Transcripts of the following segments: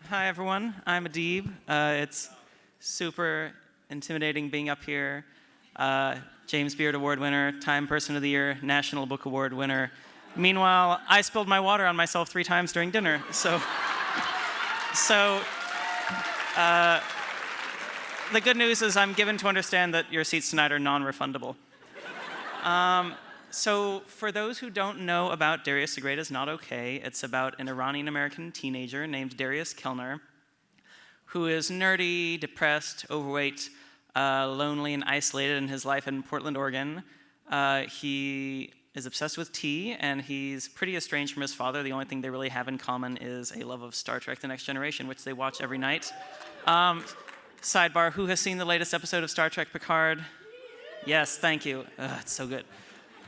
Hi, everyone. I'm Adib. It's super intimidating being up here. James Beard Award winner, Time Person of the Year, National Book Award winner. Meanwhile, I spilled my water on myself 3 times during dinner. So the good news is I'm given to understand that your seats tonight are non-refundable. So for those who don't know about Darius the Great is Not Okay, it's about an Iranian-American teenager named Darius Kellner, who is nerdy, depressed, overweight, lonely, and isolated in his life in Portland, Oregon. He is obsessed with tea, and he's pretty estranged from his father. The only thing they really have in common is a love of Star Trek: The Next Generation, which they watch every night. Sidebar, who has seen the latest episode of Star Trek Picard? Yes, thank you. It's so good.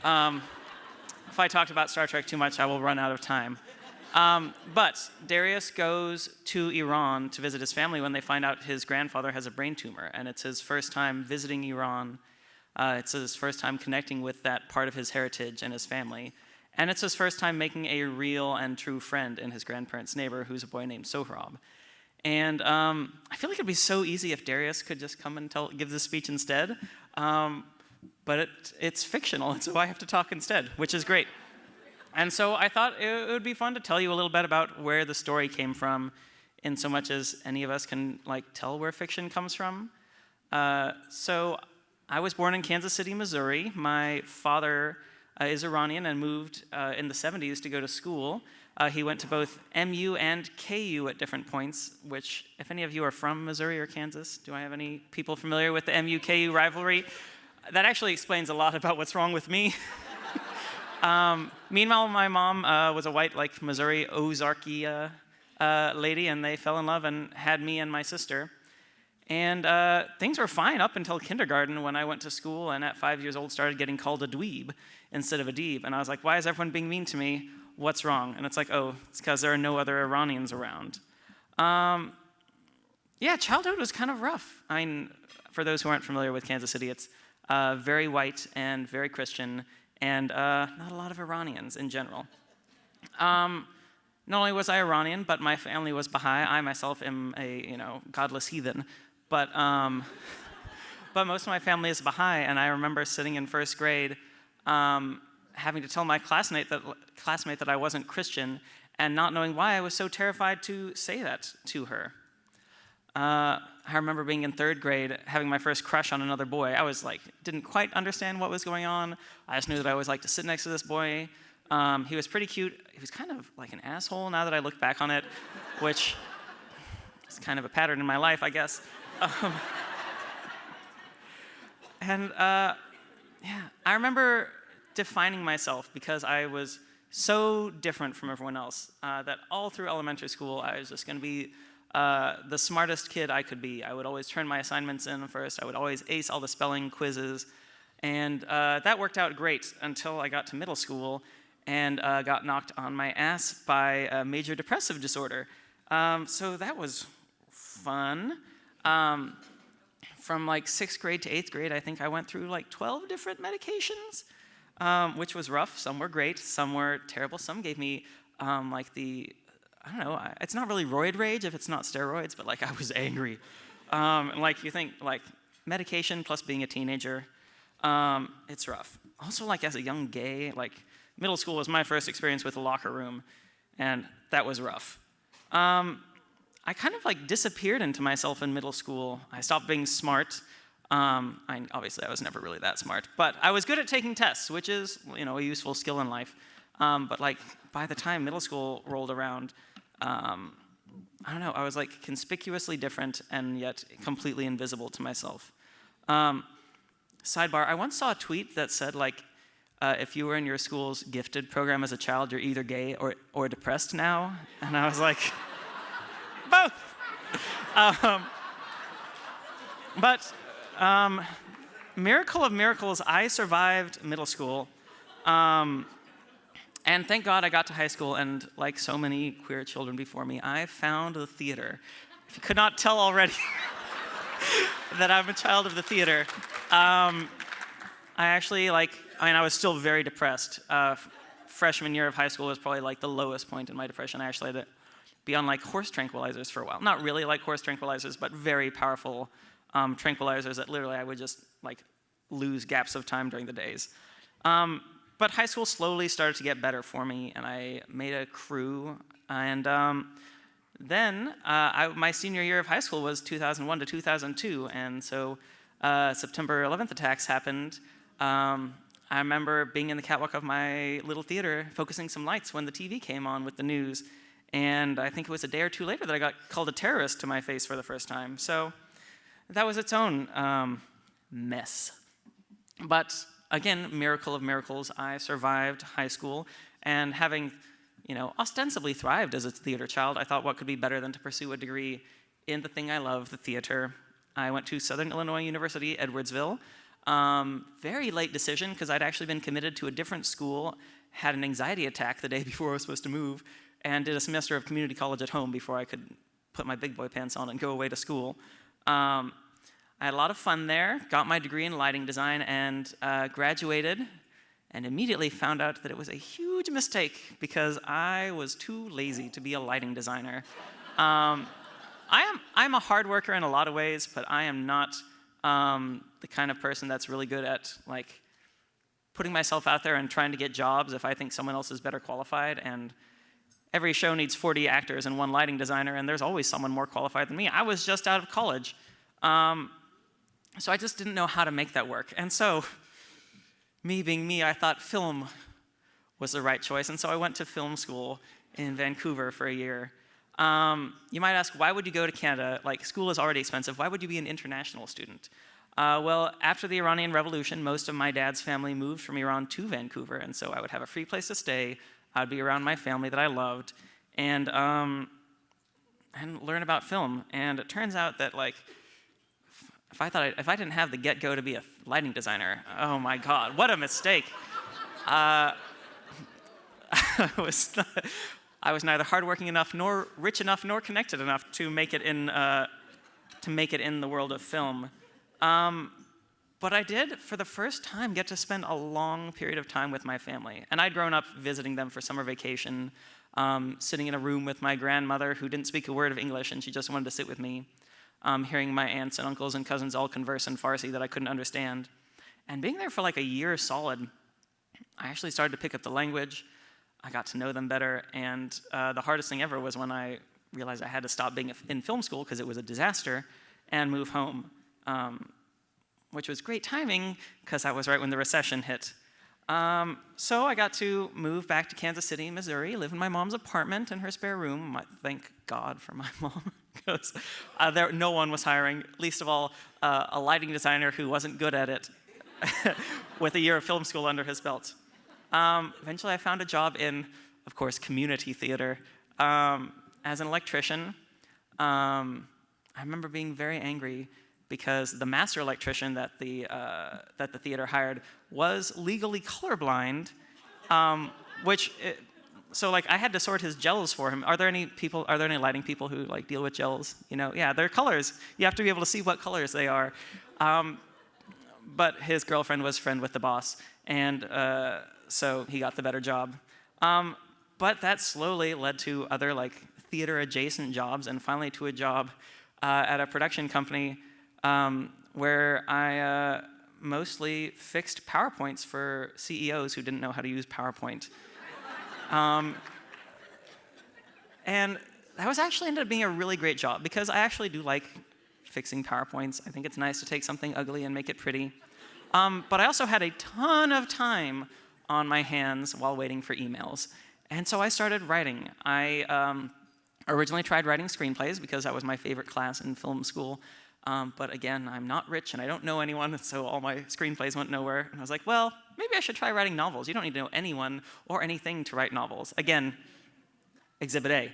If I talked about Star Trek too much, I will run out of time. But Darius goes to Iran to visit his family when they find out his grandfather has a brain tumor, and it's his first time visiting Iran. It's his first time connecting with that part of his heritage and his family. And it's his first time making a real and true friend in his grandparents' neighbor, who's a boy named Sohrab. And I feel like it'd be so easy if Darius could just come and give this speech instead. But it's fictional, and so I have to talk instead, which is great. And so I thought it would be fun to tell you a little bit about where the story came from, in so much as any of us can tell where fiction comes from. So I was born in Kansas City, Missouri. My father is Iranian and moved in the 70s to go to school. He went to both MU and KU at different points, which, if any of you are from Missouri or Kansas, do I have any people familiar with the MU-KU rivalry? That actually explains a lot about what's wrong with me. Meanwhile, my mom was a white, Missouri Ozarky lady, and they fell in love and had me and my sister. And things were fine up until kindergarten, when I went to school and at 5 years old started getting called a dweeb instead of Adib. And I was like, why is everyone being mean to me? What's wrong? And it's like, oh, it's because there are no other Iranians around. Yeah, childhood was kind of rough. I mean, for those who aren't familiar with Kansas City, it's very white and very Christian, and not a lot of Iranians in general. Not only was I Iranian, but my family was Baha'i. I myself am a godless heathen, but most of my family is Baha'i, and I remember sitting in first grade having to tell my classmate that I wasn't Christian, and not knowing why I was so terrified to say that to her. I remember being in 3rd grade, having my first crush on another boy. I was didn't quite understand what was going on. I just knew that I always liked to sit next to this boy. He was pretty cute. He was kind of like an asshole now that I look back on it, which is kind of a pattern in my life, I guess. Yeah, I remember defining myself because I was so different from everyone else that all through elementary school, I was just going to be the smartest kid I could be. I would always turn my assignments in first. I would always ace all the spelling quizzes. And that worked out great until I got to middle school and got knocked on my ass by a major depressive disorder. So that was fun. From 6th grade to 8th grade, I think I went through 12 different medications, which was rough. Some were great, some were terrible. Some gave me I don't know, it's not really roid rage if it's not steroids, but I was angry. You think medication plus being a teenager, it's rough. Also as a young gay, middle school was my first experience with a locker room, and that was rough. I kind of disappeared into myself in middle school. I stopped being smart. Obviously I was never really that smart, but I was good at taking tests, which is a useful skill in life. But by the time middle school rolled around, I don't know, I was conspicuously different and yet completely invisible to myself. Sidebar, I once saw a tweet that said if you were in your school's gifted program as a child, you're either gay or depressed now. And I was like, both. But miracle of miracles, I survived middle school. And thank God I got to high school, and like so many queer children before me, I found the theater. If you could not tell already that I'm a child of the theater, I was still very depressed. Freshman year of high school was probably the lowest point in my depression. I actually had be on like horse tranquilizers for a while. Not really like horse tranquilizers, but very powerful tranquilizers that literally I would just like lose gaps of time during the days. But high school slowly started to get better for me, and I made a crew. And then my senior year of high school was 2001 to 2002, and so September 11th attacks happened. I remember being in the catwalk of my little theater, focusing some lights when the TV came on with the news. And I think it was a day or two later that I got called a terrorist to my face for the first time. So that was its own mess. But again, miracle of miracles, I survived high school. And having, ostensibly thrived as a theater child, I thought what could be better than to pursue a degree in the thing I love, the theater. I went to Southern Illinois University, Edwardsville. Very late decision, because I'd actually been committed to a different school, had an anxiety attack the day before I was supposed to move, and did a semester of community college at home before I could put my big boy pants on and go away to school. I had a lot of fun there, got my degree in lighting design, and graduated, and immediately found out that it was a huge mistake because I was too lazy to be a lighting designer. I'm a hard worker in a lot of ways, but I am not the kind of person that's really good at like putting myself out there and trying to get jobs if I think someone else is better qualified. And every show needs 40 actors and one lighting designer, and there's always someone more qualified than me. I was just out of college. So I just didn't know how to make that work. And so, me being me, I thought film was the right choice. And so I went to film school in Vancouver for a year. You might ask, why would you go to Canada? Like, school is already expensive. Why would you be an international student? Well, after the Iranian Revolution, most of my dad's family moved from Iran to Vancouver, and so I would have a free place to stay. I'd be around my family that I loved, and learn about film. And it turns out that, like, if I didn't have the get-go to be a lighting designer, oh my God, what a mistake! I was neither hardworking enough, nor rich enough, nor connected enough to make it in the world of film. But I did, for the first time, get to spend a long period of time with my family. And I'd grown up visiting them for summer vacation, sitting in a room with my grandmother who didn't speak a word of English, and she just wanted to sit with me, hearing my aunts and uncles and cousins all converse in Farsi that I couldn't understand. And being there for like a year solid, I actually started to pick up the language. I got to know them better, and the hardest thing ever was when I realized I had to stop being in film school because it was a disaster and move home, which was great timing because that was right when the recession hit. So I got to move back to Kansas City, Missouri, live in my mom's apartment in her spare room. Thank God for my mom, because no one was hiring, least of all a lighting designer who wasn't good at it with a year of film school under his belt. Eventually I found a job in, of course, community theater as an electrician. I remember being very angry because the master electrician that the theater hired was legally colorblind, so like I had to sort his gels for him. Are there any lighting people who like deal with gels? Yeah, they're colors. You have to be able to see what colors they are. But his girlfriend was friend with the boss, and so he got the better job. But that slowly led to other like theater adjacent jobs, and finally to a job at a production company where I mostly fixed PowerPoints for CEOs who didn't know how to use PowerPoint. And that was actually ended up being a really great job because I actually do like fixing PowerPoints. I think it's nice to take something ugly and make it pretty. But I also had a ton of time on my hands while waiting for emails. And so I started writing. I originally tried writing screenplays because that was my favorite class in film school. But again, I'm not rich and I don't know anyone, so all my screenplays went nowhere. And I was like, well, maybe I should try writing novels. You don't need to know anyone or anything to write novels. Again, Exhibit A.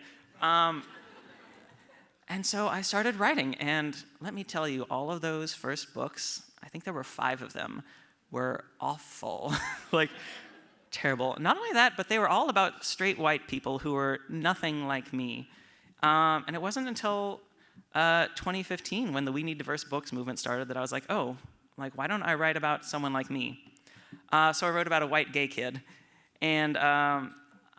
And so I started writing, and let me tell you, all of those first books, I think there were 5 of them, were awful. Like, terrible. Not only that, but they were all about straight white people who were nothing like me. And it wasn't until 2015, when the We Need Diverse Books movement started, that I was like, oh, like, why don't I write about someone like me? So I wrote about a white gay kid. And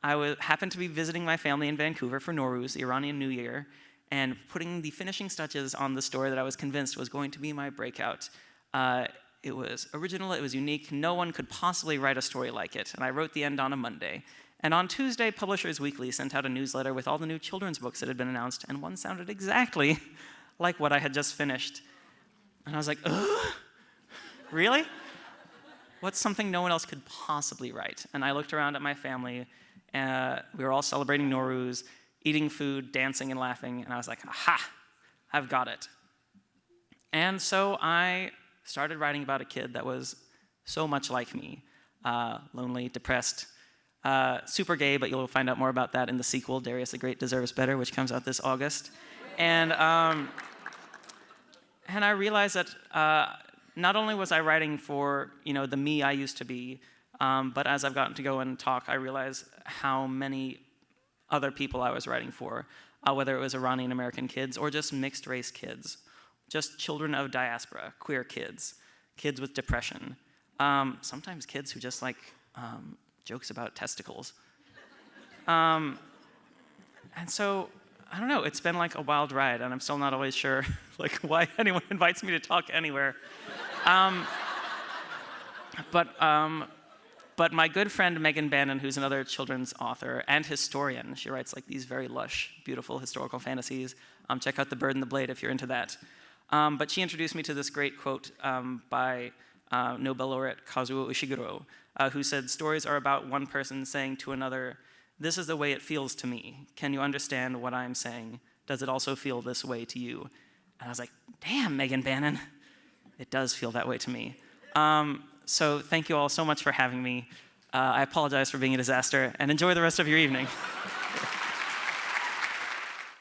happened to be visiting my family in Vancouver for Nowruz, the Iranian New Year, and putting the finishing touches on the story that I was convinced was going to be my breakout. It was original, it was unique, no one could possibly write a story like it, and I wrote the end on a Monday. And on Tuesday, Publishers Weekly sent out a newsletter with all the new children's books that had been announced, and one sounded exactly like what I had just finished. And I was like, ugh, really? What's something no one else could possibly write? And I looked around at my family, we were all celebrating Nowruz, eating food, dancing and laughing, and I was like, aha, I've got it. And so I started writing about a kid that was so much like me, lonely, depressed, super gay, but you'll find out more about that in the sequel, Darius the Great Deserves Better, which comes out this August. And I realized that not only was I writing for the me I used to be, but as I've gotten to go and talk, I realized how many other people I was writing for, whether it was Iranian American kids or just mixed race kids, just children of diaspora, queer kids, kids with depression, sometimes kids who just like jokes about testicles. And so, I don't know, it's been like a wild ride, and I'm still not always sure like why anyone invites me to talk anywhere. But my good friend Megan Bannon, who's another children's author and historian, she writes like these very lush, beautiful historical fantasies. Check out The Bird and the Blade if you're into that. But she introduced me to this great quote by Nobel laureate Kazuo Ishiguro, who said, "Stories are about one person saying to another, 'This is the way it feels to me. Can you understand what I'm saying? Does it also feel this way to you?'" And I was like, damn, Megan Bannon, it does feel that way to me. So thank you all so much for having me. I apologize for being a disaster, and enjoy the rest of your evening.